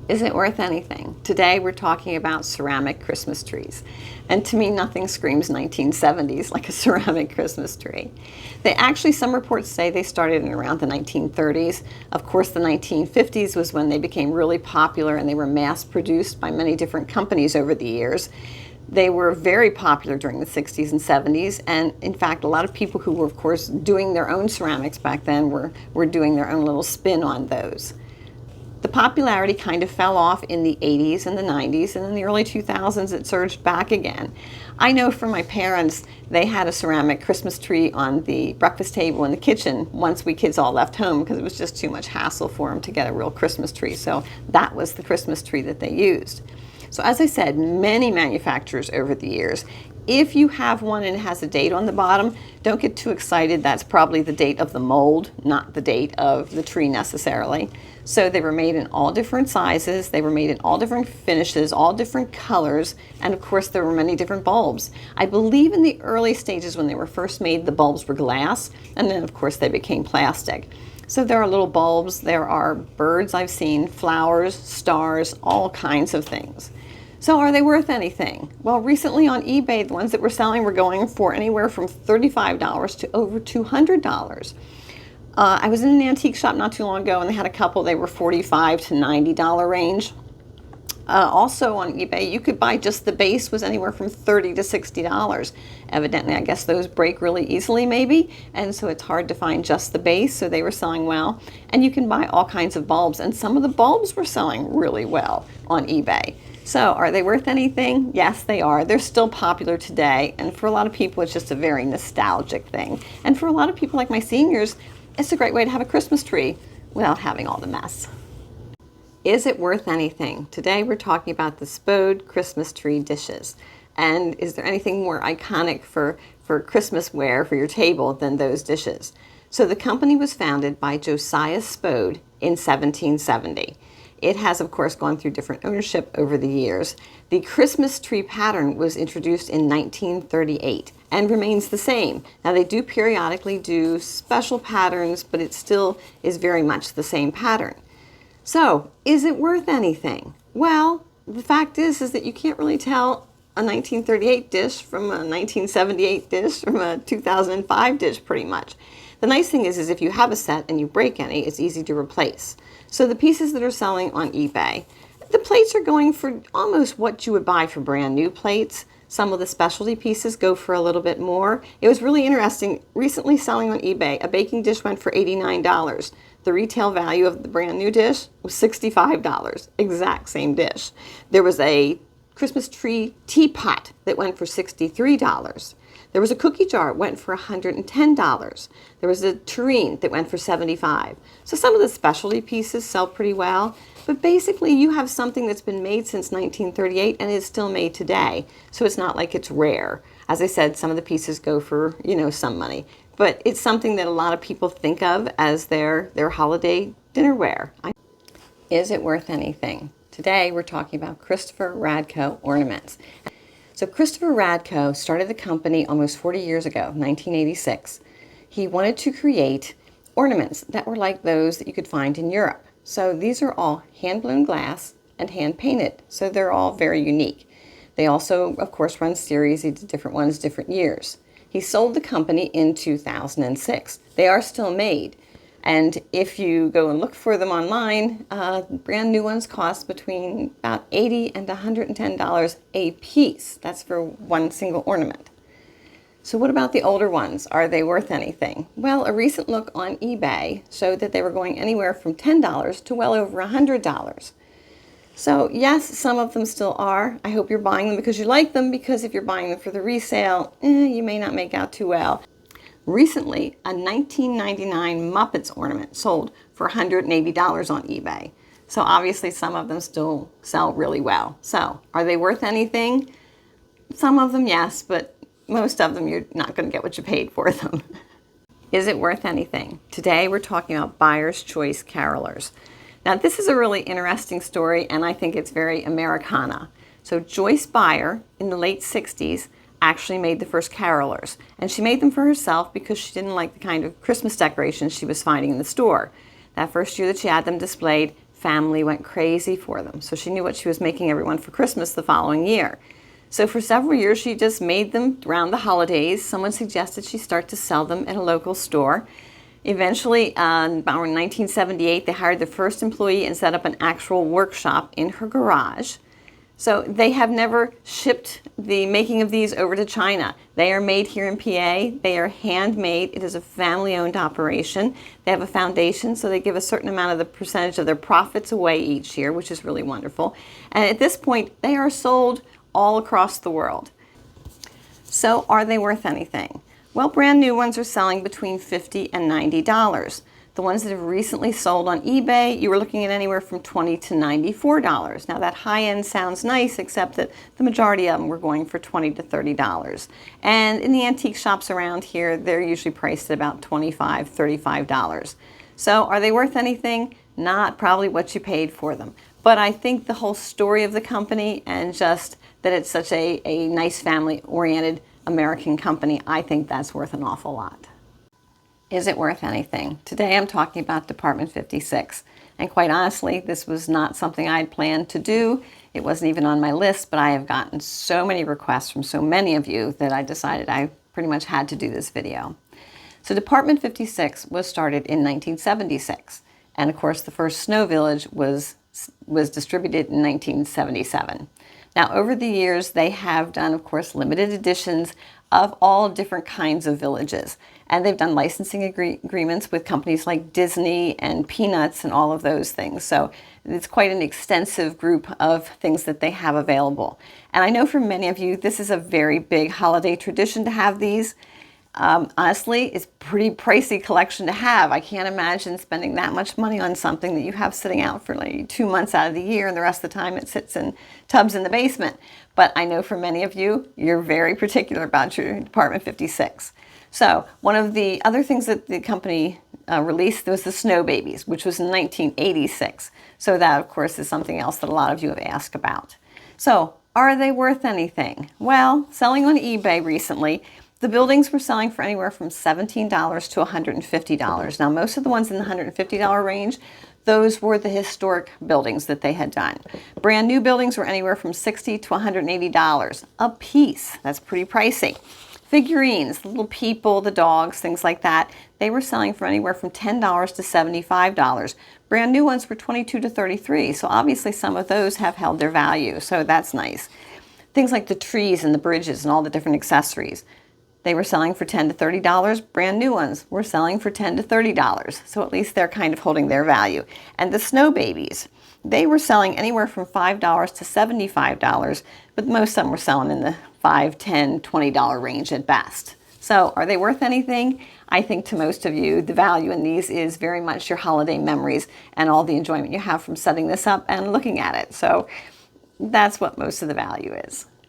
Is it worth anything? Today we're talking about ceramic Christmas trees. And to me, nothing screams 1970s like a ceramic Christmas tree. Some reports say they started in around the 1930s. Of course, the 1950s was when they became really popular and they were mass produced by many different companies over the years. They were very popular during the 60s and 70s, and in fact, a lot of people who were, of course, doing their own ceramics back then were doing their own little spin on those. The popularity kind of fell off in the 80s and the 90s, and in the early 2000s it surged back again. I know from my parents, they had a ceramic Christmas tree on the breakfast table in the kitchen once we kids all left home because it was just too much hassle for them to get a real Christmas tree. So that was the Christmas tree that they used. So as I said, many manufacturers over the years, if you have one and it has a date on the bottom, don't get too excited. That's probably the date of the mold, not the date of the tree necessarily. So they were made in all different sizes, they were made in all different finishes, all different colors, and of course there were many different bulbs. I believe in the early stages when they were first made, the bulbs were glass, and then of course they became plastic. So there are little bulbs, there are birds I've seen, flowers, stars, all kinds of things. So are they worth anything? Well, recently on eBay, the ones that were selling were going for anywhere from $35 to over $200. I was in an antique shop not too long ago and they had a couple, they were $45 to $90 range. Also on eBay, you could buy just the base was anywhere from $30 to $60. Evidently, I guess those break really easily maybe, and so it's hard to find just the base, so they were selling well. And you can buy all kinds of bulbs, and some of the bulbs were selling really well on eBay. So are they worth anything? Yes, they are. They're still popular today, and for a lot of people, it's just a very nostalgic thing. And for a lot of people like my seniors, it's a great way to have a Christmas tree without having all the mess. Is it worth anything? Today we're talking about the Spode Christmas tree dishes. And is there anything more iconic for Christmasware for your table than those dishes? So the company was founded by Josiah Spode in 1770. It has, of course, gone through different ownership over the years. The Christmas tree pattern was introduced in 1938 and remains the same. Now, they do periodically do special patterns, but it still is very much the same pattern. So, is it worth anything? Well, the fact is that you can't really tell a 1938 dish from a 1978 dish from a 2005 dish pretty much. The nice thing is if you have a set and you break any, it's easy to replace. So the pieces that are selling on eBay, the plates are going for almost what you would buy for brand new plates. Some of the specialty pieces go for a little bit more. It was really interesting. Recently selling on eBay, a baking dish went for $89. The retail value of the brand new dish was $65. Exact same dish. There was a Christmas tree teapot that went for $63. There was a cookie jar that went for $110. There was a tureen that went for $75. So some of the specialty pieces sell pretty well, but basically you have something that's been made since 1938 and is still made today. So it's not like it's rare. As I said, some of the pieces go for, some money, but it's something that a lot of people think of as their holiday dinnerware. Is it worth anything? Today we're talking about Christopher Radko ornaments. So Christopher Radko started the company almost 40 years ago, 1986. He wanted to create ornaments that were like those that you could find in Europe. So these are all hand-blown glass and hand-painted, so they're all very unique. They also, of course, run series. He did different ones, different years. He sold the company in 2006. They are still made. And if you go and look for them online, brand new ones cost between about $80 and $110 a piece. That's for one single ornament. So what about the older ones? Are they worth anything? Well, a recent look on eBay showed that they were going anywhere from $10 to well over $100. So yes, some of them still are. I hope you're buying them because you like them, because if you're buying them for the resale, you may not make out too well. Recently, a 1999 Muppets ornament sold for $180 on eBay. So obviously some of them still sell really well. So are they worth anything? Some of them, yes, but most of them you're not going to get what you paid for them. Is it worth anything? Today we're talking about Byers Choice carolers. Now this is a really interesting story, and I think it's very Americana. So Joyce Byer in the late 60s actually made the first carolers, and she made them for herself because she didn't like the kind of Christmas decorations she was finding in the store. That first year that she had them displayed, family went crazy for them. So she knew what she was making everyone for Christmas the following year. So for several years, she just made them around the holidays. Someone suggested she start to sell them at a local store. Eventually, about 1978, they hired the first employee and set up an actual workshop in her garage. So they have never shipped the making of these over to China. They are made here in PA. They are handmade. It is a family-owned operation. They have a foundation, so they give a certain amount of the percentage of their profits away each year, which is really wonderful. And at this point, they are sold all across the world. So are they worth anything? Well, brand new ones are selling between $50 and $90. The ones that have recently sold on eBay, you were looking at anywhere from $20 to $94. Now that high end sounds nice, except that the majority of them were going for $20 to $30. And in the antique shops around here, they're usually priced at about $25, $35. So are they worth anything? Not probably what you paid for them. But I think the whole story of the company and just that it's such a nice family-oriented American company, I think that's worth an awful lot. Is it worth anything? Today I'm talking about Department 56. And quite honestly, this was not something I had planned to do. It wasn't even on my list, but I have gotten so many requests from so many of you that I decided I pretty much had to do this video. So Department 56 was started in 1976. And of course, the first Snow Village was distributed in 1977. Now, over the years, they have done, of course, limited editions of all different kinds of villages. And they've done licensing agreements with companies like Disney and Peanuts and all of those things. So it's quite an extensive group of things that they have available. And I know for many of you, this is a very big holiday tradition to have these. Honestly, it's a pretty pricey collection to have. I can't imagine spending that much money on something that you have sitting out for like 2 months out of the year and the rest of the time it sits in tubs in the basement. But I know for many of you, you're very particular about your Department 56. So one of the other things that the company released was the Snow Babies, which was in 1986. So that, of course, is something else that a lot of you have asked about. So are they worth anything? Well, selling on eBay recently, the buildings were selling for anywhere from $17 to $150. Now, most of the ones in the $150 range, those were the historic buildings that they had done. Brand new buildings were anywhere from $60 to $180 a piece. That's pretty pricey. Figurines, the little people, the dogs, things like that, they were selling for anywhere from $10 to $75. Brand new ones were $22 to $33. So obviously some of those have held their value. So that's nice. Things like the trees and the bridges and all the different accessories. They were selling for $10 to $30. Brand new ones were selling for $10 to $30. So at least they're kind of holding their value. And the Snow Babies, they were selling anywhere from $5 to $75, but most of them were selling in the $5, $10, $20 range at best. So are they worth anything? I think to most of you, the value in these is very much your holiday memories and all the enjoyment you have from setting this up and looking at it. So that's what most of the value is.